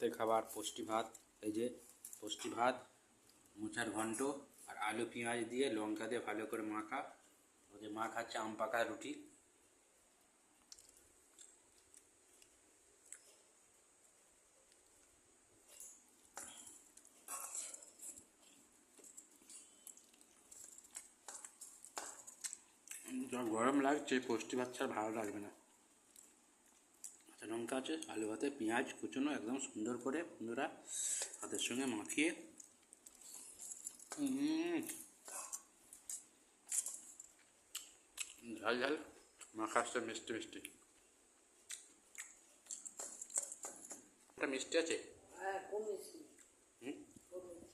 রাতের খাবার পুষ্টি ভাত। এই যে পুষ্টি ভাত, মোচার ঘন্ট আর আলু পেঁয়াজ দিয়ে লঙ্কা দিয়ে ভালো করে মাখা। ওদের মা খাচ্ছে আম পাকা রুটি। যা গরম লাগছে, পুষ্টি ভাত ছাড়া ভালো লাগবে না। কাঁচা লঙ্কা আছে, আলু ভাতে পেঁয়াজ কুচনো একদম সুন্দর করে বন্ধুরা ভাতের সঙ্গে মাখিয়ে। ঝাল ঝাল মাখা আসছে, মিষ্টি মিষ্টি। এটা মিষ্টি আছে। হ্যাঁ, খুব মিষ্টি। হুম, খুব মিষ্টি।